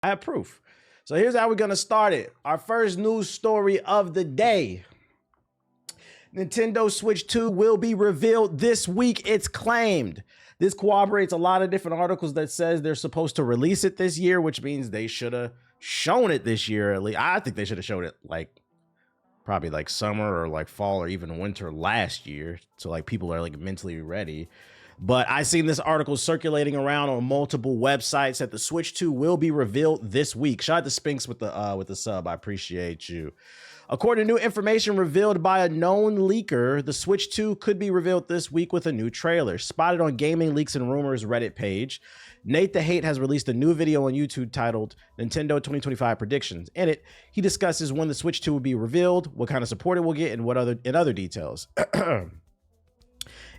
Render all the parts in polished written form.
I have proof. So here's how we're going to start it. Our first news story of the day. Nintendo Switch 2 will be revealed this week, it's claimed. This corroborates a lot of different articles that says they're supposed to release it this year, which means they should have shown it this year at least. I think they should have showed it like probably like summer or like fall or even winter last year. So like people are like mentally ready. But I seen this article circulating around on multiple websites that the Switch 2 will be revealed this week. Shout out to Spinks with the sub. I appreciate you. According to new information revealed by a known leaker, the Switch 2 could be revealed this week with a new trailer. Spotted on Gaming Leaks and Rumors Reddit page, Nate the Hate has released a new video on YouTube titled Nintendo 2025 Predictions. In it, he discusses when the Switch 2 will be revealed, what kind of support it will get, and other details.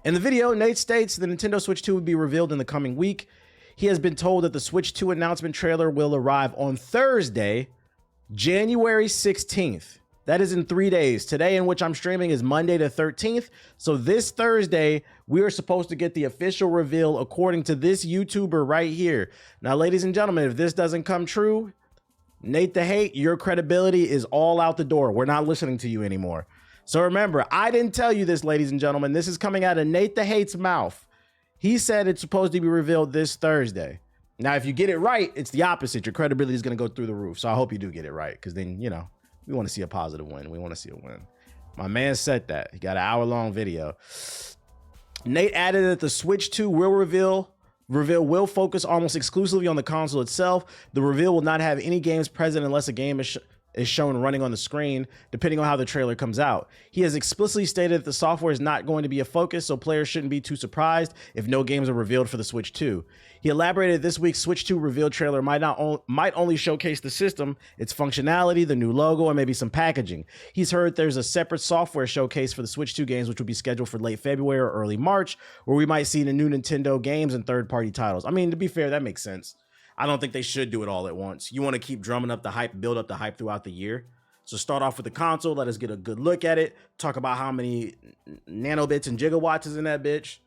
In the video, Nate states the Nintendo Switch 2 will be revealed in the coming week. He has been told that the Switch 2 announcement trailer will arrive on Thursday, January 16th. That is in 3 days. Today, in which I'm streaming, is Monday the 13th. So this Thursday, we are supposed to get the official reveal according to this YouTuber right here. Now, ladies and gentlemen, if this doesn't come true, Nate the Hate, your credibility is all out the door. We're not listening to you anymore. So remember, I didn't tell you this, ladies and gentlemen. This is coming out of Nate the Hate's mouth. He said it's supposed to be revealed this Thursday. Now, if you get it right, it's the opposite. Your credibility is going to go through the roof. So I hope you do get it right, because then, you know, we want to see a positive win. We want to see a win. My man said that. He got an hour-long video. Nate added that the Switch 2 reveal will focus almost exclusively on the console itself. The reveal will not have any games present unless a game is shown running on the screen, depending on how the trailer comes out. He has explicitly stated that the software is not going to be a focus, so players shouldn't be too surprised if no games are revealed for the Switch 2. He elaborated this week's Switch 2 reveal trailer might only showcase the system, its functionality, the new logo, and maybe some packaging. He's heard there's a separate software showcase for the Switch 2 games, which will be scheduled for late February or early March, where we might see the new Nintendo games and third-party titles. I mean, to be fair, that makes sense. I don't think they should do it all at once. You want to keep drumming up the hype, build up the hype throughout the year. So start off with the console, let us get a good look at it, talk about how many nanobits and gigawatts is in that bitch.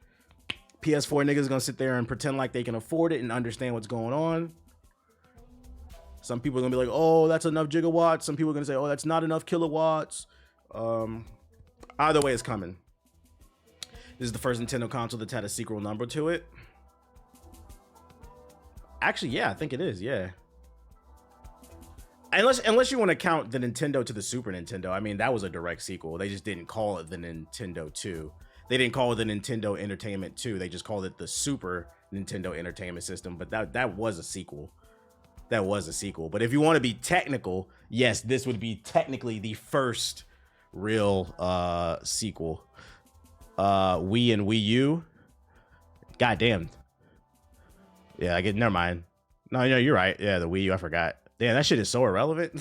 PS4 niggas gonna sit there and pretend like they can afford it and understand what's going on. Some people are gonna be like, oh, that's enough gigawatts. Some people are gonna say, oh, that's not enough kilowatts. Either way, it's coming. This is the first Nintendo console that's had a sequel number to it. Actually, yeah, I think it is, yeah. Unless you want to count the Nintendo to the Super Nintendo. I mean, that was a direct sequel. They just didn't call it the Nintendo 2. They didn't call it the Nintendo Entertainment 2. They just called it the Super Nintendo Entertainment System. But that was a sequel. That was a sequel. But if you want to be technical, yes, this would be technically the first real sequel. Wii and Wii U. Goddamn. Yeah, never mind. No, you're right. Yeah, the Wii U, I forgot. Damn, that shit is so irrelevant.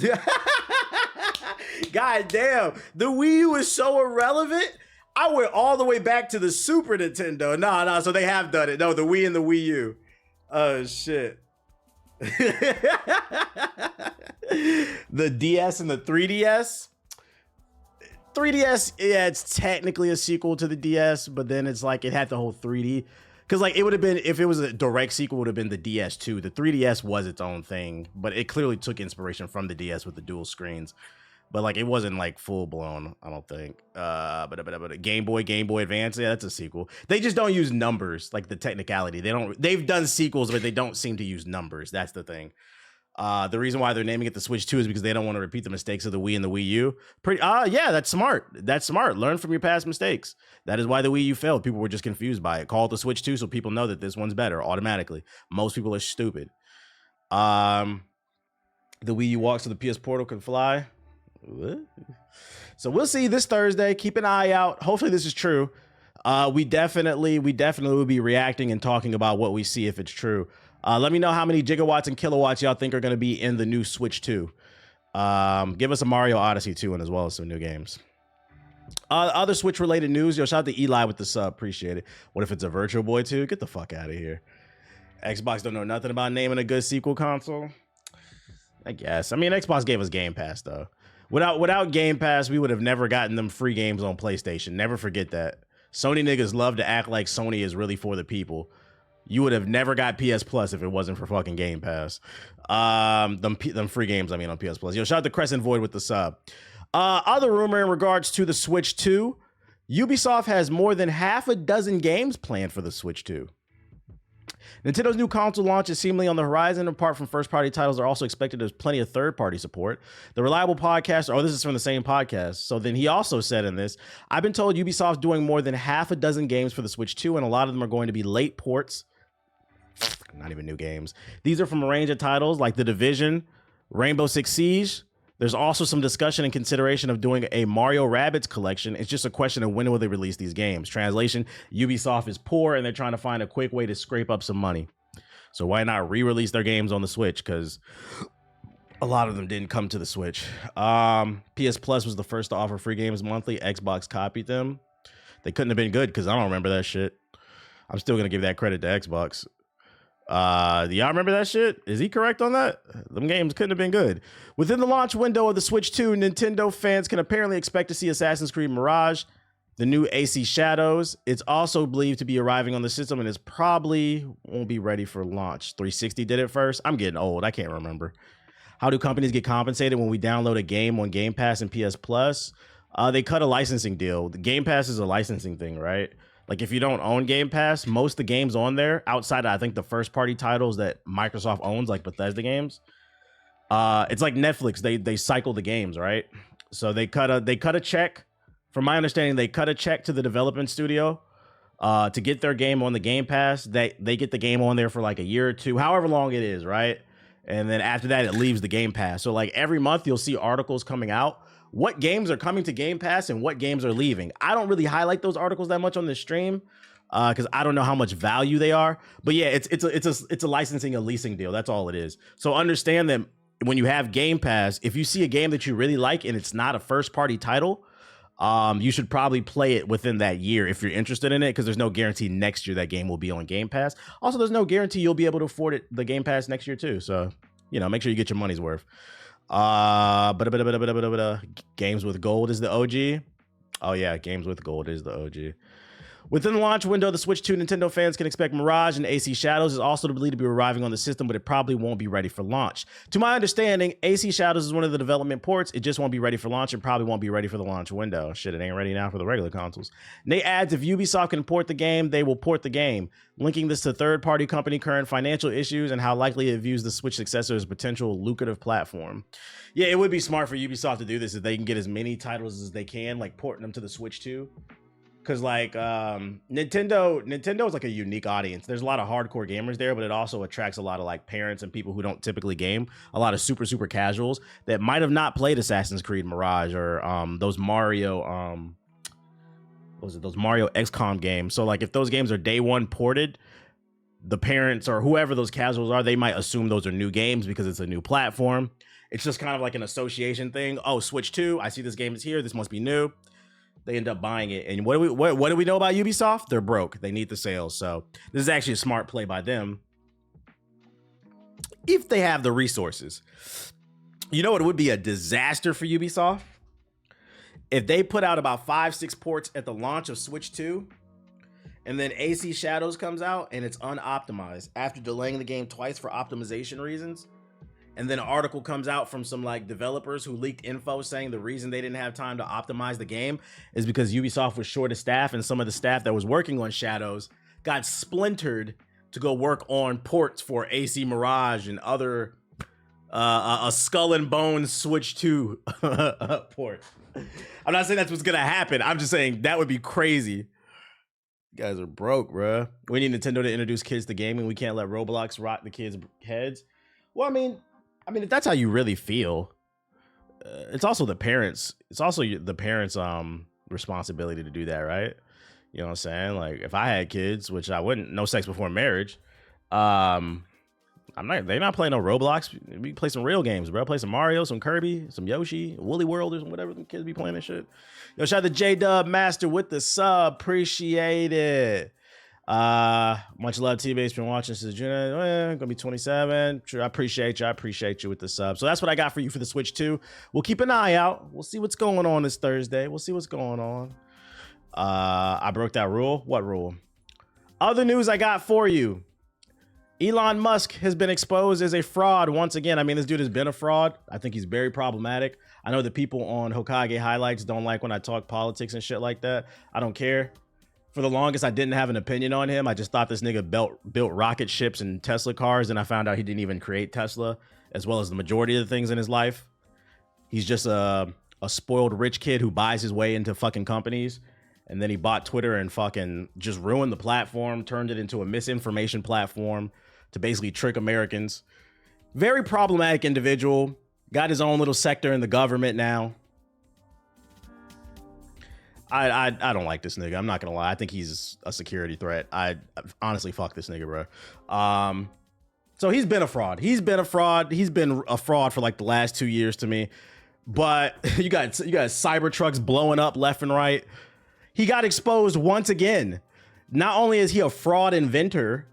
God damn, the Wii U is so irrelevant. I went all the way back to the Super Nintendo. No, so they have done it. No, the Wii and the Wii U. Oh, shit. The DS and the 3DS. 3DS, yeah, it's technically a sequel to the DS, but then it's like it had the whole 3D. Because like it would have been, if it was a direct sequel, it would have been the DS2. The 3DS was its own thing, but it clearly took inspiration from the DS with the dual screens. But like it wasn't like full blown, I don't think. But Game Boy Advance, yeah, that's a sequel. They just don't use numbers, like the technicality. They've done sequels, but they don't seem to use numbers. That's the thing. The reason why they're naming it the Switch 2 is because they don't want to repeat the mistakes of the Wii and the Wii U. Yeah, that's smart. That's smart. Learn from your past mistakes. That is why the Wii U failed. People were just confused by it. Call it the Switch 2 so people know that this one's better automatically. Most people are stupid. The Wii U walks so the PS Portal can fly. What? So we'll see this Thursday. Keep an eye out. Hopefully this is true. We definitely will be reacting and talking about what we see if it's true. Let me know how many gigawatts and kilowatts y'all think are going to be in the new Switch 2. Give us a Mario Odyssey 2 and as well as some new games. Other Switch related news. Yo, shout out to Eli with the sub. Appreciate it. What if it's a Virtual Boy 2? Get the fuck out of here. Xbox don't know nothing about naming a good sequel console. I guess. I mean, Xbox gave us Game Pass though. Without Game Pass, we would have never gotten them free games on PlayStation. Never forget that. Sony niggas love to act like Sony is really for the people. You would have never got PS Plus if it wasn't for fucking Game Pass. Them free games, I mean, on PS Plus. Yo, shout out to Crescent Void with the sub. Other rumor in regards to the Switch 2, Ubisoft has more than half a dozen games planned for the Switch 2. Nintendo's new console launch is seemingly on the horizon. Apart from first-party titles, are also expected there's plenty of third-party support. The Reliable podcast, this is from the same podcast. So then he also said in this, I've been told Ubisoft's doing more than half a dozen games for the Switch 2, and a lot of them are going to be late ports. Not even new games. These are from a range of titles like The Division, Rainbow Six Siege. There's also some discussion and consideration of doing a Mario Rabbids collection. It's just a question of when will they release these games. Translation, Ubisoft is poor and they're trying to find a quick way to scrape up some money. So why not re-release their games on the Switch? Because a lot of them didn't come to the Switch. PS Plus was the first to offer free games monthly. Xbox copied them. They couldn't have been good because I don't remember that shit. I'm still going to give that credit to Xbox. Do y'all remember that shit? Is he correct on that? Them games couldn't have been good. Within the launch window of the Switch 2, Nintendo fans can apparently expect to see Assassin's Creed Mirage, the new AC Shadows. It's also believed to be arriving on the system and it's probably won't be ready for launch. 360 did it first. I'm getting old. I can't remember. How do companies get compensated when we download a game on Game Pass and PS Plus? They cut a licensing deal. The Game Pass is a licensing thing, right? Like if you don't own Game Pass, most of the games on there, outside of, I think, the first party titles that Microsoft owns, like Bethesda games, it's like Netflix. They cycle the games, right? So they cut a check. From my understanding, they cut a check to the development studio to get their game on the Game Pass. They get the game on there for like a year or two, however long it is, right? And then after that, it leaves the Game Pass. So like every month, you'll see articles coming out. What games are coming to Game Pass and what games are leaving. I don't really highlight those articles that much on the stream because I don't know how much value they are. But yeah, it's a licensing, a leasing deal. That's all it is. So understand that when you have Game Pass, if you see a game that you really like and it's not a first party title, you should probably play it within that year if you're interested in it, because there's no guarantee next year that game will be on Game Pass. Also, there's no guarantee you'll be able to afford the Game Pass next year too. So, make sure you get your money's worth. Games with Gold is the OG. Oh yeah, Games with Gold is the OG. Within the launch window, the Switch 2, Nintendo fans can expect Mirage and AC Shadows is also believed to be arriving on the system, but it probably won't be ready for launch. To my understanding, AC Shadows is one of the development ports. It just won't be ready for launch and probably won't be ready for the launch window. Shit, it ain't ready now for the regular consoles. Nate adds, if Ubisoft can port the game, they will port the game, linking this to third-party company current financial issues and how likely it views the Switch successor as a potential lucrative platform. Yeah, it would be smart for Ubisoft to do this if they can get as many titles as they can, like porting them to the Switch 2. Because like Nintendo is like a unique audience. There's a lot of hardcore gamers there, but it also attracts a lot of like parents and people who don't typically game. A lot of super casuals that might have not played Assassin's Creed Mirage or those Mario those Mario XCOM games. So like if those games are day one ported, the parents or whoever those casuals are, they might assume those are new games because it's a new platform. It's just kind of like an association thing. Oh, Switch 2, I see this game is here. This must be new. They end up buying it. And what do we know about Ubisoft? They're broke. They need the sales. So this is actually a smart play by them if they have the resources. You know what would be a disaster for Ubisoft? If they put out about 5-6 ports at the launch of Switch 2, and then AC Shadows comes out and it's unoptimized after delaying the game twice for optimization reasons. And then an article comes out from some like developers who leaked info saying the reason they didn't have time to optimize the game is because Ubisoft was short of staff, and some of the staff that was working on Shadows got splintered to go work on ports for AC Mirage and other a Skull and Bones Switch 2 port. I'm not saying that's what's gonna happen. I'm just saying that would be crazy. You guys are broke, bruh. We need Nintendo to introduce kids to gaming. We can't let Roblox rock the kids' heads. Well, I mean, if that's how you really feel, it's also the parents. It's also the parents' responsibility to do that, right? You know what I'm saying? Like, if I had kids, which I wouldn't, no sex before marriage. They're not playing no Roblox. We play some real games, bro. Play some Mario, some Kirby, some Yoshi, Woolly World, or whatever the kids be playing and shit. Yo, shout out to J-Dub Master with the sub. Appreciate it. Much love, T-Base. Been watching since June. Gonna be 27. Sure, I appreciate you with the sub. So that's what I got for you for the Switch 2. We'll keep an eye out. We'll see what's going on this Thursday. We'll see what's going on. I broke that rule. What rule? Other news I got for you. Elon Musk has been exposed as a fraud once again. I mean, this dude has been a fraud. I think he's very problematic. I know that people on Hokage highlights don't like when I talk politics and shit like that. I don't care. For the longest, I didn't have an opinion on him. I just thought this nigga built rocket ships and Tesla cars, and I found out he didn't even create Tesla, as well as the majority of the things in his life. He's just a spoiled rich kid who buys his way into fucking companies. And then he bought Twitter and fucking just ruined the platform, turned it into a misinformation platform to basically trick Americans. Very problematic individual. Got his own little sector in the government now. I don't like this nigga. I'm not gonna lie. I think he's a security threat. I honestly fuck this nigga, bro. So he's been a fraud. He's been a fraud for like the last 2 years to me. But you got Cybertrucks blowing up left and right. He got exposed once again. Not only is he a fraud inventor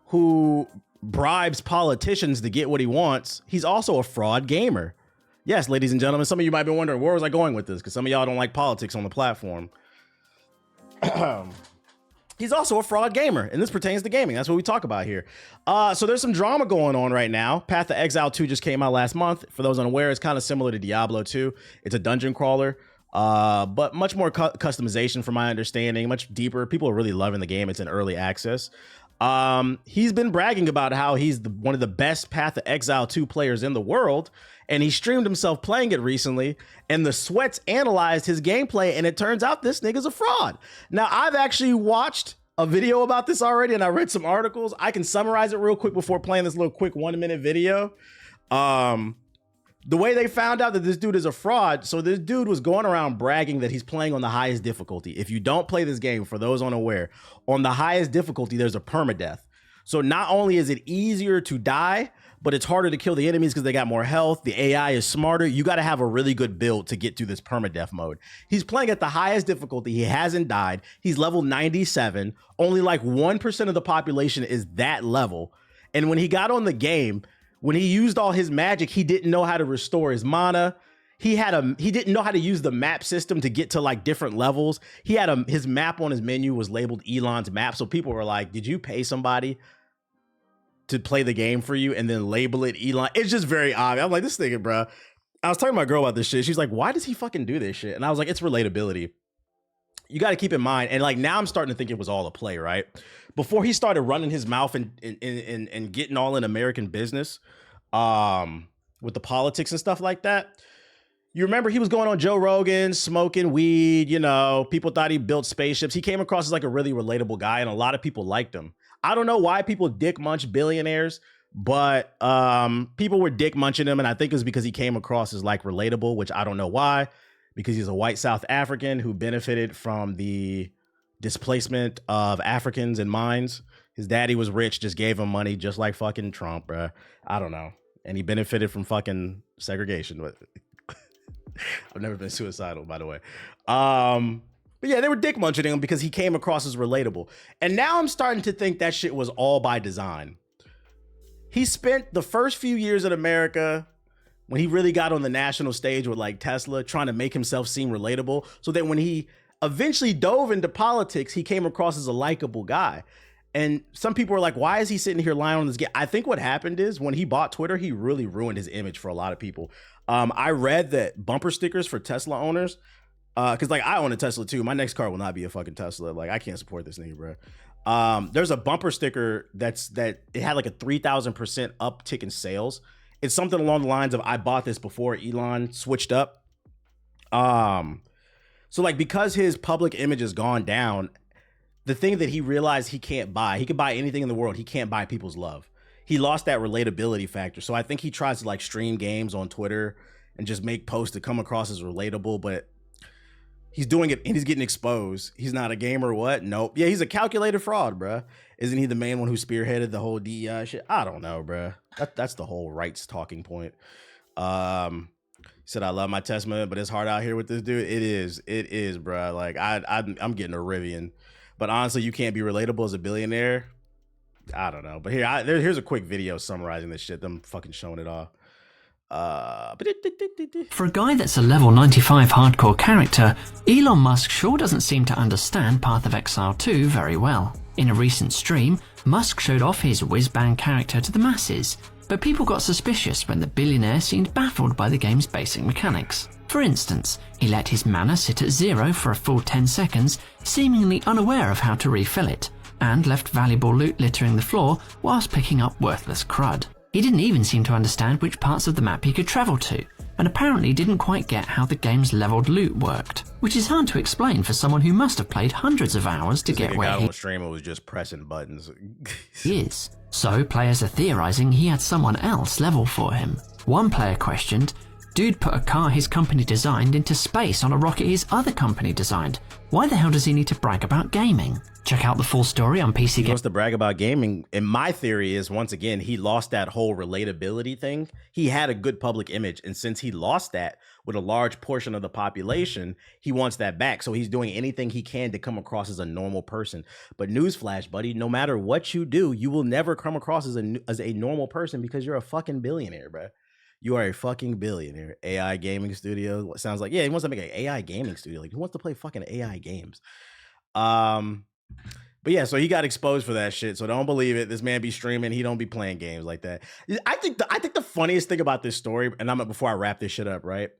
who bribes politicians to get what he wants, he's also a fraud gamer. Yes, ladies and gentlemen, some of you might be wondering, where was I going with this? Because some of y'all don't like politics on the platform. He's also a fraud gamer, and this pertains to gaming. That's what we talk about here. So there's some drama going on right now. Path of Exile 2 just came out last month. For those unaware, it's kind of similar to Diablo 2. It's a dungeon crawler, but much more customization from my understanding, much deeper. People are really loving the game. It's in early access. He's been bragging about how he's one of the best Path of Exile 2 players in the world, and he streamed himself playing it recently, and the Sweats analyzed his gameplay, and it turns out this nigga's a fraud. Now, I've actually watched a video about this already, and I read some articles. I can summarize it real quick before playing this little quick 1-minute video. The way they found out that this dude is a fraud, so this dude was going around bragging that he's playing on the highest difficulty. If you don't play this game, for those unaware, on the highest difficulty, there's a permadeath. So not only is it easier to die, but it's harder to kill the enemies because they got more health. The AI is smarter. You got to have a really good build to get through this permadeath mode. He's playing at the highest difficulty. He hasn't died. He's level 97. Only like 1% of the population is that level. And when he got on the game, when he used all his magic, he didn't know how to restore his mana. He didn't know how to use the map system to get to like different levels. He had his map on his menu was labeled Elon's map. So people were like, did you pay somebody to play the game for you and then label it Elon? It's just very obvious. I'm like, this nigga, bro. I was talking to my girl about this shit. She's like, why does he fucking do this shit? And I was like, it's relatability. You got to keep in mind. And like, now I'm starting to think it was all a play, right? Before he started running his mouth and getting all in American business with the politics and stuff like that. You remember he was going on Joe Rogan, smoking weed, you know, people thought he built spaceships. He came across as like a really relatable guy, and a lot of people liked him. I don't know why people dick munch billionaires, but people were dick munching him, and I think it was because he came across as like relatable, which I don't know why, because he's a white South African who benefited from the displacement of Africans in mines. His daddy was rich, just gave him money, just like fucking Trump, bruh. I don't know. And he benefited from fucking segregation. I've never been suicidal, by the way. But yeah, they were dick munching him because he came across as relatable. And now I'm starting to think that shit was all by design. He spent the first few years in America, when he really got on the national stage with like Tesla, trying to make himself seem relatable, so that when he eventually dove into politics, he came across as a likable guy. And some people are like, why is he sitting here lying on this game? I think what happened is when he bought Twitter, he really ruined his image for a lot of people. I read that bumper stickers for Tesla owners, because like I own a Tesla too. My next car will not be a fucking Tesla. Like I can't support this nigga, bro. There's a bumper sticker that it had like a 3,000% uptick in sales. It's something along the lines of, I bought this before Elon switched up. So like, because his public image has gone down, the thing that he realized he can't buy, he could buy anything in the world, he can't buy people's love. He lost that relatability factor. So I think he tries to like stream games on Twitter and just make posts that come across as relatable, but he's doing it and he's getting exposed. He's not a gamer, what? Nope. Yeah, he's a calculated fraud, bruh. Isn't he the main one who spearheaded the whole DEI shit? I don't know, bruh. That's the whole rights talking point. He said, I love my testament, but it's hard out here with this dude. It is, bruh. Like I'm getting a Rivian. But honestly, you can't be relatable as a billionaire. I don't know. But here's a quick video summarizing this shit. Them fucking showing it off. For a guy that's a level 95 hardcore character, Elon Musk sure doesn't seem to understand Path of Exile 2 very well. In a recent stream, Musk showed off his whiz-bang character to the masses, but people got suspicious when the billionaire seemed baffled by the game's basic mechanics. For instance, he let his mana sit at 0 for a full 10 seconds, seemingly unaware of how to refill it, and left valuable loot littering the floor whilst picking up worthless crud. He didn't even seem to understand which parts of the map he could travel to, and apparently didn't quite get how the game's leveled loot worked, which is hard to explain for someone who must have played hundreds of hours to get where he streamer was just pressing buttons. is. So players are theorizing he had someone else level for him. One player questioned, "Dude put a car his company designed into space on a rocket his other company designed. Why the hell does he need to brag about gaming?" Check out the full story on PC. He wants to brag about gaming. And my theory is, once again, he lost that whole relatability thing. He had a good public image. And since he lost that with a large portion of the population, he wants that back. So he's doing anything he can to come across as a normal person. But newsflash, buddy, no matter what you do, you will never come across as a normal person because you're a fucking billionaire, bro. You are a fucking billionaire. AI gaming studio. Sounds like, yeah, he wants to make an AI gaming studio. Like, who wants to play fucking AI games? But yeah, so he got exposed for that shit. So don't believe it. This man be streaming. He don't be playing games like that. I think the funniest thing about this story, and before I wrap this shit up, right?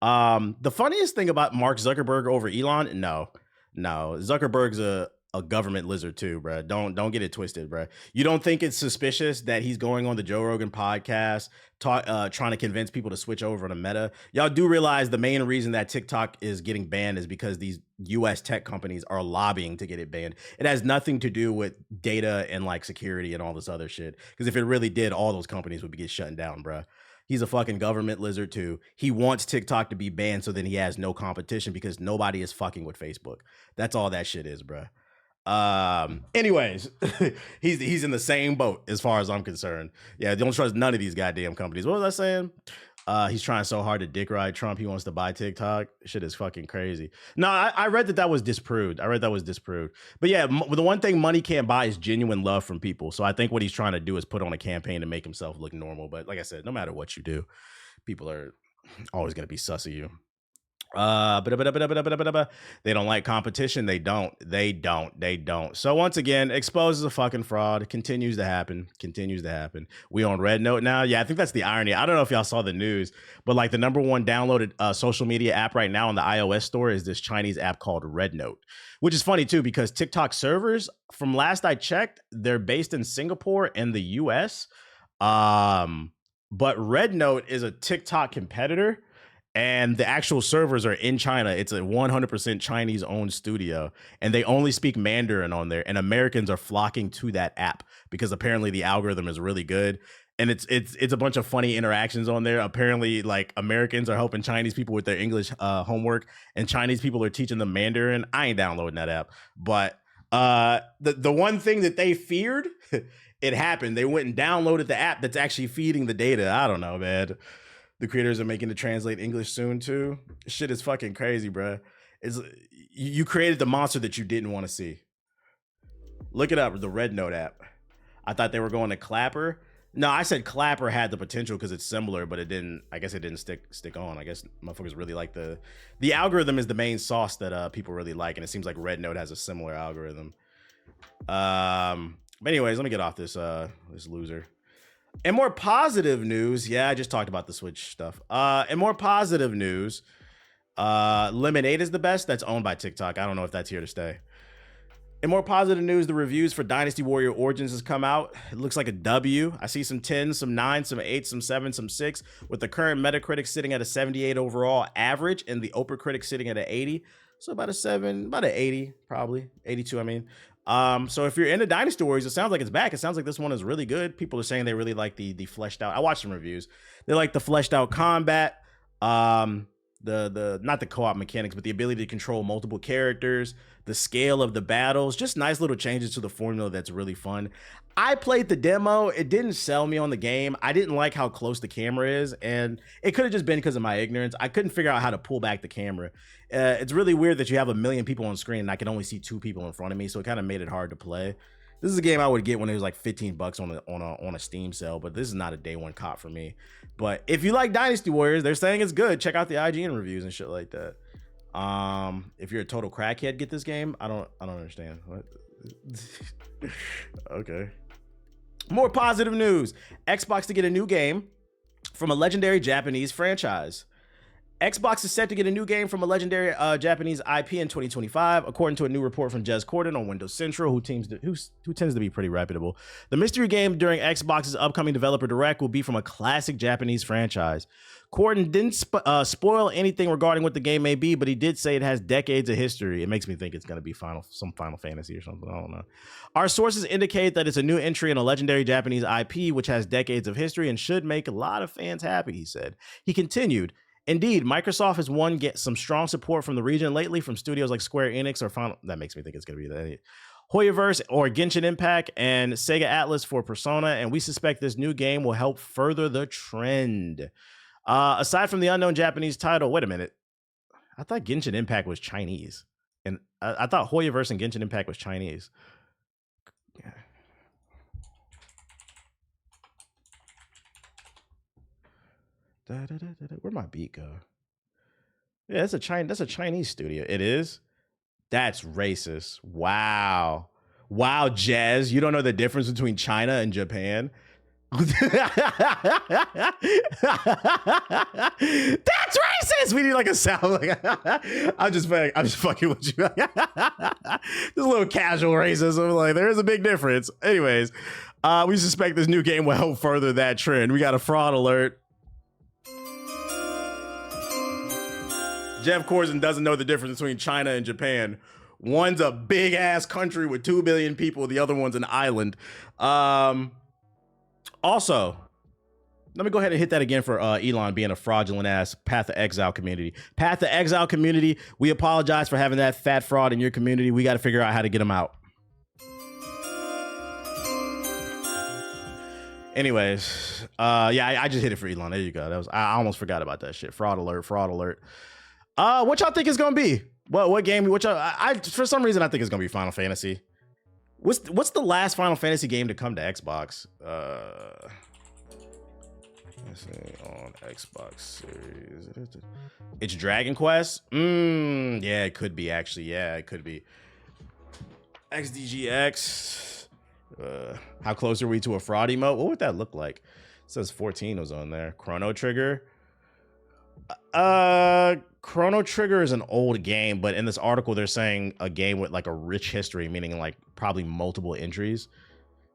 The funniest thing about Mark Zuckerberg over Elon, no, Zuckerberg's a government lizard too, bro. Don't get it twisted, bro. You don't think it's suspicious that he's going on the Joe Rogan podcast, trying to convince people to switch over to Meta? Y'all do realize the main reason that TikTok is getting banned is because these US tech companies are lobbying to get it banned. It has nothing to do with data and like security and all this other shit. Because if it really did, all those companies would get shut down, bro. He's a fucking government lizard too. He wants TikTok to be banned so then he has no competition because nobody is fucking with Facebook. That's all that shit is, bro. Anyways, he's in the same boat as far as I'm concerned. Yeah, don't trust none of these goddamn companies. What was I saying? He's trying so hard to dick ride Trump. He wants to buy TikTok. Shit is fucking crazy. No, I read that was disproved. But yeah, the one thing money can't buy is genuine love from people. So I think what he's trying to do is put on a campaign to make himself look normal. But like I said, no matter what you do, people are always going to be sus of you. They don't like competition. They don't. So once again, exposes a fucking fraud. Continues to happen. We on Red Note now. Yeah, I think that's the irony. I don't know if y'all saw the news, but like the number one downloaded social media app right now on the iOS store is this Chinese app called Red Note, which is funny too because TikTok servers, from last I checked, they're based in Singapore and the US. But Red Note is a TikTok competitor. And the actual servers are in China. It's a 100% Chinese-owned studio, and they only speak Mandarin on there. And Americans are flocking to that app because apparently the algorithm is really good. And it's a bunch of funny interactions on there. Apparently, like Americans are helping Chinese people with their English homework, and Chinese people are teaching them Mandarin. I ain't downloading that app, but the one thing that they feared, it happened. They went and downloaded the app that's actually feeding the data. I don't know, man. The creators are making it translate English soon too. Shit is fucking crazy, bro. You created the monster that you didn't want to see. Look it up, the Red Note app. I thought they were going to Clapper. No, I said Clapper had the potential because it's similar, but it didn't. I guess it didn't stick on. I guess motherfuckers really like the algorithm is the main sauce that people really like, and it seems like Red Note has a similar algorithm. But anyways, let me get off this loser. In more positive news, yeah, I just talked about the Switch stuff. In more positive news, Lemonade is the best. That's owned by TikTok. I don't know if that's here to stay. In more positive news, the reviews for Dynasty Warrior Origins has come out. It looks like a W. I see some 10s, some 9s, some 8s, some 7s, some 6, with the current Metacritic sitting at a 78 overall average and the OpenCritic sitting at an 80. So about an 80, probably. 82, I mean. So if you're into Dynasty Warriors, it sounds like it's back. It sounds like this one is really good. People are saying they really like the fleshed out. I watched some reviews. They like the fleshed out combat, the not the co-op mechanics, but the ability to control multiple characters, the scale of the battles, just nice little changes to the formula that's really fun. I played the demo. It didn't sell me on the game. I didn't like how close the camera is, and it could have just been because of my ignorance. I couldn't figure out how to pull back the camera. It's really weird that you have a million people on screen and I can only see 2 people in front of me, so it kind of made it hard to play. This is a game I would get when it was like $15 on a Steam sale, but this is not a day one cop for me. But if you like Dynasty Warriors, they're saying it's good. Check out the IGN reviews and shit like that. If you're a total crackhead, get this game. I don't understand. What? Okay. More positive news. Xbox to get a new game from a legendary Japanese franchise. Xbox is set to get a new game from a legendary Japanese IP in 2025, according to a new report from Jez Corden on Windows Central, who tends to be pretty reputable. The mystery game during Xbox's upcoming developer direct will be from a classic Japanese franchise. Corden didn't spoil anything regarding what the game may be, but he did say it has decades of history. It makes me think it's going to be some Final Fantasy or something. I don't know. Our sources indicate that it's a new entry in a legendary Japanese IP, which has decades of history and should make a lot of fans happy, he said. He continued, indeed, Microsoft has get some strong support from the region lately from studios like Square Enix or Final. That makes me think it's going to be that. Hoyoverse or Genshin Impact and Sega Atlas for Persona, and we suspect this new game will help further the trend. Aside from the unknown Japanese title, wait a minute. I thought Genshin Impact was Chinese, and I thought Hoyoverse and Genshin Impact was Chinese. Yeah. Where'd my beat go? Yeah, that's a Chinese studio. It is. That's racist. Wow, Jazz, you don't know the difference between China and Japan. That's racist. We need like a sound. Like I'm just fucking with you. Just a little casual racism. Like there is a big difference. Anyways, we suspect this new game will help further that trend. We got a fraud alert. Jeff Corzin doesn't know the difference between China and Japan. One's a big ass country with 2 billion people. The other one's an island. Also, let me go ahead and hit that again for Elon being a fraudulent ass Path of Exile community. Path of Exile community, we apologize for having that fat fraud in your community. We got to figure out how to get him out. Anyways, yeah, I just hit it for Elon. There you go. I almost forgot about that shit. Fraud alert. What y'all think it's gonna be? What game? I for some reason I think it's gonna be Final Fantasy. What's the last Final Fantasy game to come to Xbox? Let's see, on Xbox Series. It's Dragon Quest. Yeah, it could be actually. Yeah, it could be. XDGX. How close are we to a fraud emote? What would that look like? It says 14 was on there. Chrono Trigger. Chrono Trigger is an old game, but in this article they're saying a game with like a rich history, meaning like probably multiple entries.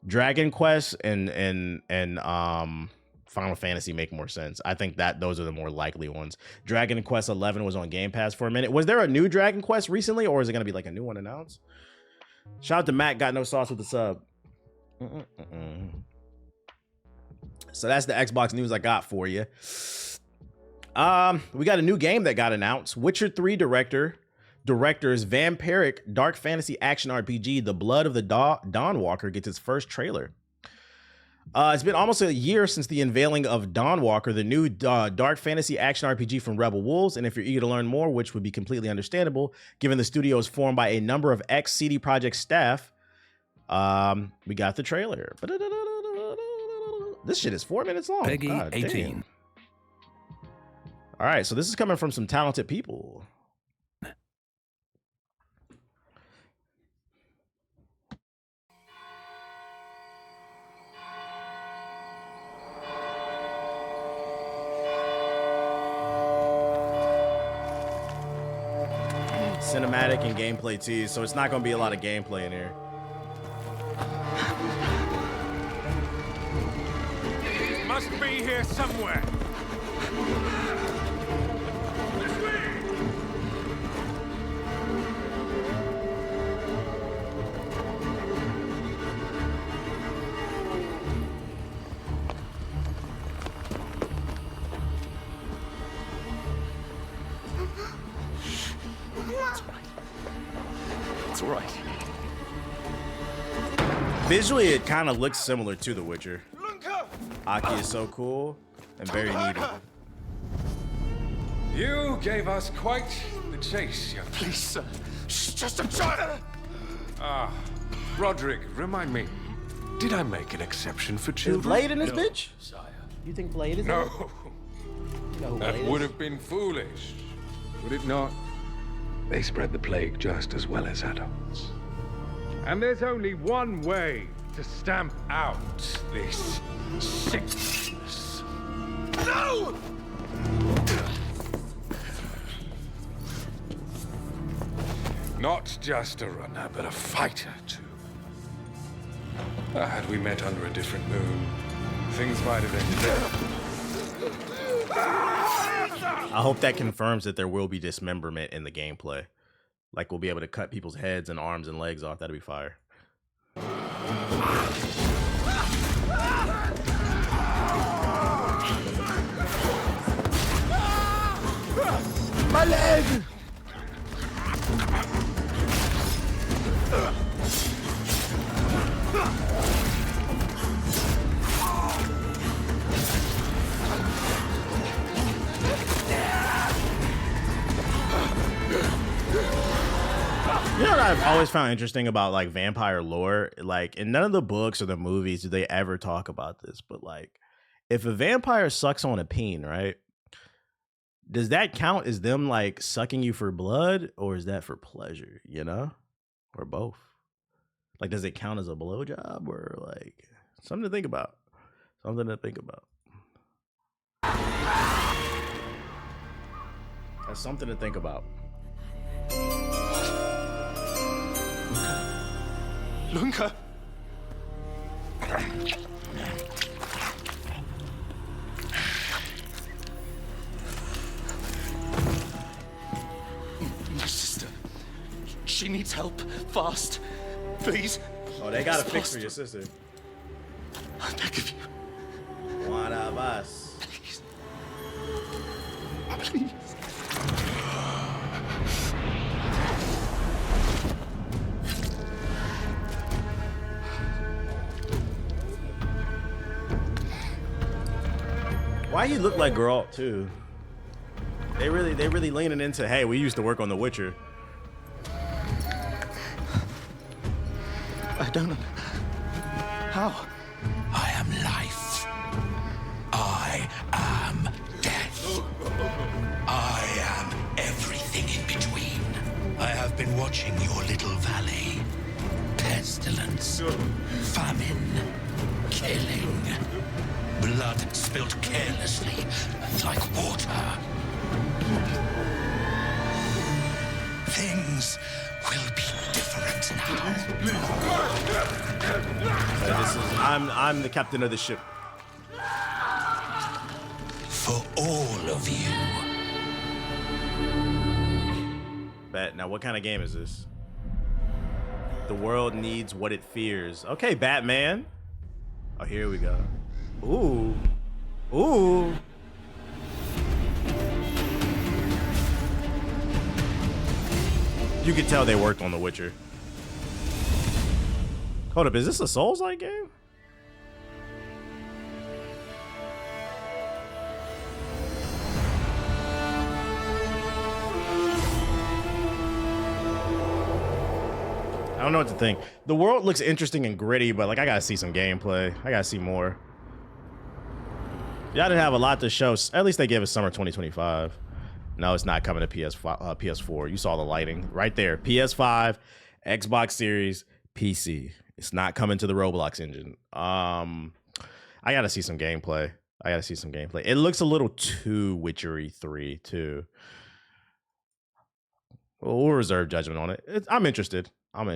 Dragon Quest and Final Fantasy make more sense. I think that those are the more likely ones. Dragon Quest 11 was on Game Pass for a minute. Was there a new Dragon Quest recently, or is it going to be like a new one announced? Shout out to Matt, got no sauce with the sub. So that's the Xbox news I got for you. We got a new game that got announced. Witcher 3 director's vampiric dark fantasy action RPG, The Blood of the Dawnwalker, gets its first trailer. It's been almost a year since the unveiling of Dawnwalker, the new dark fantasy action RPG from Rebel Wolves. And if you're eager to learn more, which would be completely understandable, given the studio is formed by a number of ex-CD Projekt staff, we got the trailer. This shit is 4 minutes long. Peggy 18. Damn. All right, so this is coming from some talented people. Cinematic and gameplay tease, so it's not going to be a lot of gameplay in here. Must be here somewhere. It's all right. Visually, it kind of looks similar to The Witcher. Aki is so cool and very needed. You gave us quite the chase, young. Please, sir. She's just a child. Ah, Roderick, remind me, did I make an exception for Is children? Blade in this bitch? Sire. You think Blade is in it? No, You know who that Blade would is? have been foolish, would it not? They spread the plague just as well as adults. And there's only one way to stamp out this sickness. No! Not just a runner, but a fighter, too. Had we met under a different moon, things might have ended there. I hope that confirms that there will be dismemberment in the gameplay. Like we'll be able to cut people's heads and arms and legs off. That'd be fire. My leg! You know what I've always found interesting about like vampire lore? Like in none of the books or the movies do they ever talk about this, but like if a vampire sucks on a peen, right? Does that count as them like sucking you for blood, or is that for pleasure, you know? Or both? Like does it count as a blowjob, or like something to think about? Something to think about. That's something to think about. Lunka! My sister. She needs help. Fast. Please. Oh, they got a It's fix for possible. your sister. I beg of you. One of us. Please. Please. Why he look like Geralt too? They really leaning into, hey, we used to work on The Witcher. I don't know. How? I am life. I am death. I am everything in between. I have been watching your little valley. Pestilence, famine, killing, blood spilt carelessly like water. Things will be different now. I'm the captain of the ship. For all of you. Bet. Now, what kind of game is this? The world needs what it fears. Okay, Batman. Oh, here we go. Ooh. Ooh. You could tell they worked on The Witcher. Hold up, is this a Souls-like game? I don't know what to think. The world looks interesting and gritty, but like I gotta see some gameplay. I gotta see more. Y'all didn't have a lot to show. At least they gave us summer 2025. No, it's not coming to PS4. You saw the lighting right there. PS5, Xbox Series, PC. It's not coming to the Roblox engine. I gotta see some gameplay. It looks a little too Witchery 3 too. We'll reserve judgment on it. I'm interested. Let's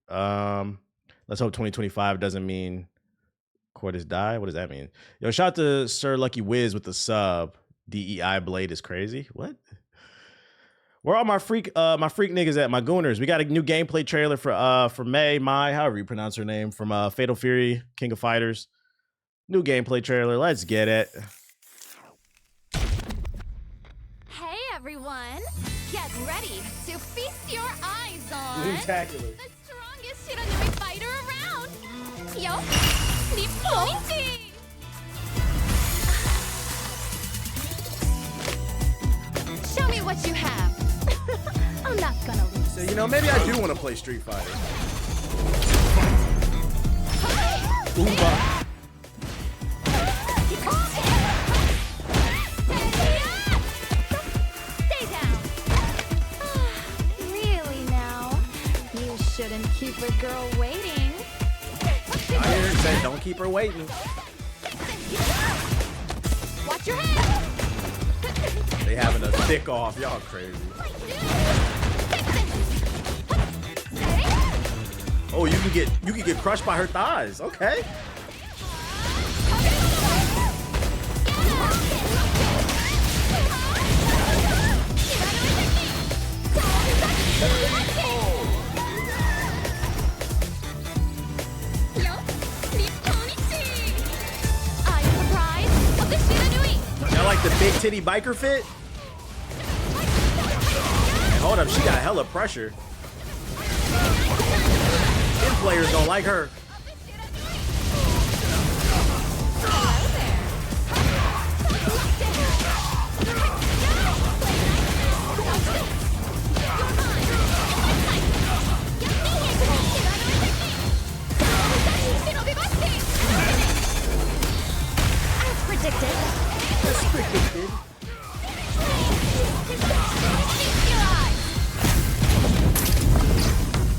hope 2025 doesn't mean Court has died. What does that mean? Yo, shout out to Sir Lucky Wiz with the sub. DEI Blade is crazy. What? Where are my freak niggas at? My gooners. We got a new gameplay trailer for Mai, however you pronounce her name, from Fatal Fury, King of Fighters. New gameplay trailer. Let's get it. Hey everyone! Get ready to feast your eyes on Spectacular. the strongest Shiranui fighter around! Yo! Sleep pointy! Show me what you have. I'm not gonna lose. So, you know, maybe I do want to play Street Fighter. Goomba. Stay down. Really now? You shouldn't keep a girl waiting. I hear it say, don't keep her waiting. Watch your head. They having a thick off. Y'all crazy. Oh, you can get crushed by her thighs. Okay. Y'all like the big titty biker fit? And hold up, she got hella pressure. Kid players don't like her. As predicted.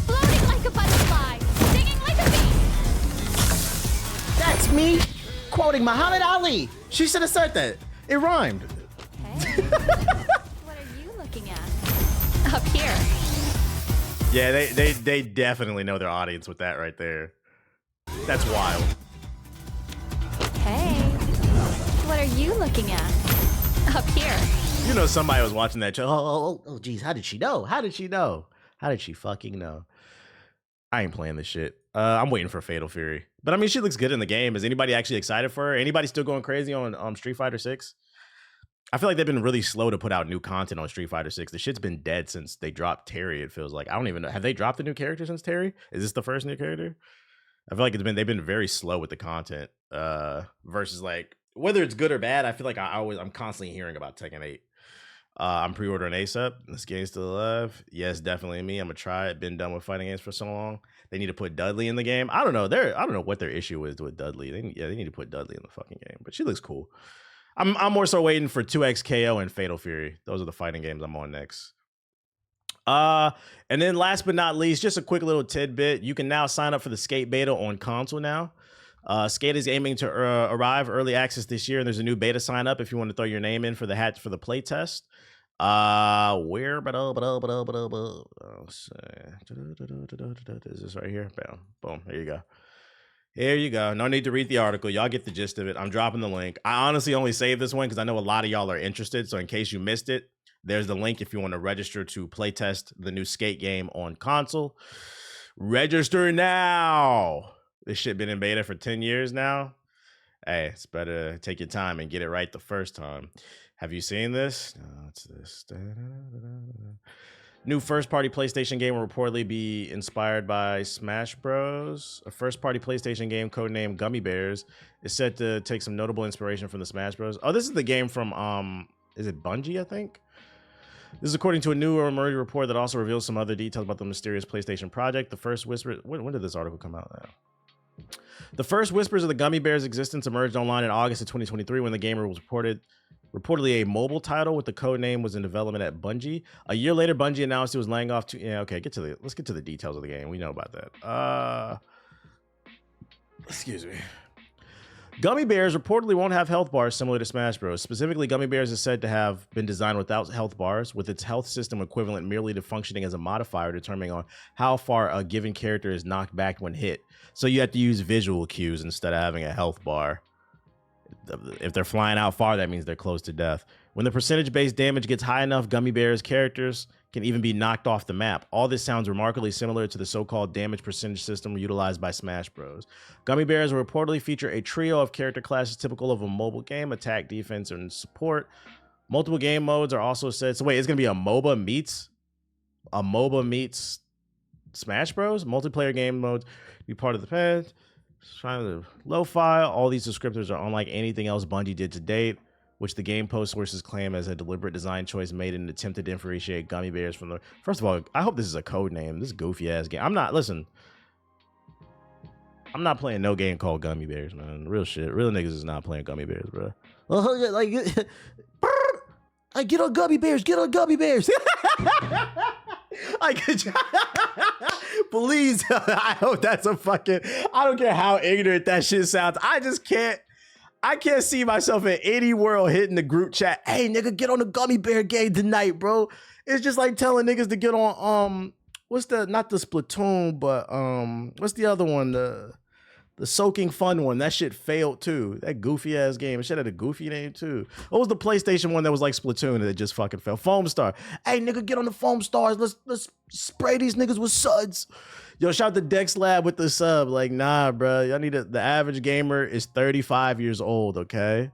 Floating like a butterfly, singing like a bee. That's me quoting Muhammad Ali. She should have said that. It rhymed. Hey, what are you looking at? Up here. Yeah, they definitely know their audience with that right there. That's wild. Hey, what are you looking at? Up here. You know somebody was watching that show. Oh, geez, how did she know? How did she know? How did she fucking know? I ain't playing this shit. I'm waiting for Fatal Fury. But I mean, she looks good in the game. Is anybody actually excited for her? Anybody still going crazy on Street Fighter 6? I feel like they've been really slow to put out new content on Street Fighter 6. The shit's been dead since they dropped Terry, it feels like. I don't even know. Have they dropped a new character since Terry? Is this the first new character? I feel like they've been very slow with the content. Versus like whether it's good or bad, I feel like I'm constantly hearing about Tekken 8. I'm pre-ordering ASAP. This game's still alive. Yes, definitely me. I'm gonna try it. Been done with fighting games for so long. They need to put Dudley in the game. I don't know. I don't know what their issue is with Dudley. They need to put Dudley in the fucking game. But she looks cool. I'm more so waiting for 2XKO and Fatal Fury. Those are the fighting games I'm on next. And then last but not least, just a quick little tidbit. You can now sign up for the Skate beta on console now. Skate is aiming to arrive early access this year, and there's a new beta sign up if you want to throw your name in for the play test. Where is this right here? Bam, boom. There you go. Here you go. No need to read the article. Y'all get the gist of it. I'm dropping the link. I honestly only saved this one because I know a lot of y'all are interested. So in case you missed it, there's the link if you want to register to playtest the new Skate game on console. Register now. This shit been in beta for 10 years now. Hey, it's better to take your time and get it right the first time. Have you seen this? No, it's this. New first-party PlayStation game will reportedly be inspired by Smash Bros. A first-party PlayStation game codenamed Gummy Bears is set to take some notable inspiration from the Smash Bros. Oh, this is the game from, is it Bungie, I think? This is according to a new or emerging report that also reveals some other details about the mysterious PlayStation project. The first whisper... When did this article come out now? The first whispers of the Gummy Bears' existence emerged online in August of 2023 when the game was reportedly a mobile title with the code name was in development at Bungie. A year later, Bungie announced it was laying off let's get to the details of the game. We know about that. Excuse me. Gummy Bears reportedly won't have health bars similar to Smash Bros. Specifically, Gummy Bears is said to have been designed without health bars, with its health system equivalent merely to functioning as a modifier determining on how far a given character is knocked back when hit. So you have to use visual cues instead of having a health bar. If they're flying out far, that means they're close to death. When the percentage-based damage gets high enough, Gummy Bears characters can even be knocked off the map. All this sounds remarkably similar to the so-called damage percentage system utilized by Smash Bros. Gummy Bears will reportedly feature a trio of character classes typical of a mobile game: attack, defense, and support. Multiple game modes are also said. So wait, it's gonna be a MOBA meets Smash Bros. Multiplayer game modes be part of the path. Trying to lo-fi. All these descriptors are unlike anything else Bungie did to date, which the game post sources claim as a deliberate design choice made in an attempt to differentiate Gummy Bears from the... First of all, I hope this is a code name. This goofy ass game. I'm not... Listen. I'm not playing no game called Gummy Bears, man. Real shit. Real niggas is not playing Gummy Bears, bro. Like, I get on Gummy Bears. Get on Gummy Bears. Please. I hope that's a fucking. I don't care how ignorant that shit sounds. I just can't. I can't see myself in any world hitting the group chat. Hey, nigga, get on the Gummy Bear game tonight, bro. It's just like telling niggas to get on what's the, not the Splatoon, but what's the other one? The soaking fun one. That shit failed too. That goofy ass game. It should have a goofy name too. What was the PlayStation one that was like Splatoon and it just fucking failed? Foam Star. Hey, nigga, get on the Foam Stars. Let's spray these niggas with suds. Yo, shout out to Dex Lab with the sub. Like, nah, bro. Y'all need the average gamer is 35 years old, okay?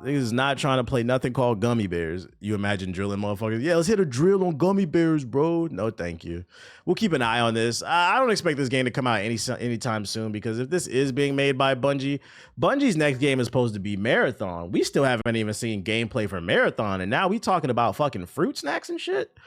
Niggas is not trying to play nothing called Gummy Bears. You imagine drilling motherfuckers. Yeah, let's hit a drill on Gummy Bears, bro. No, thank you. We'll keep an eye on this. I don't expect this game to come out anytime soon because if this is being made by Bungie, Bungie's next game is supposed to be Marathon. We still haven't even seen gameplay for Marathon, and now we talking about fucking fruit snacks and shit.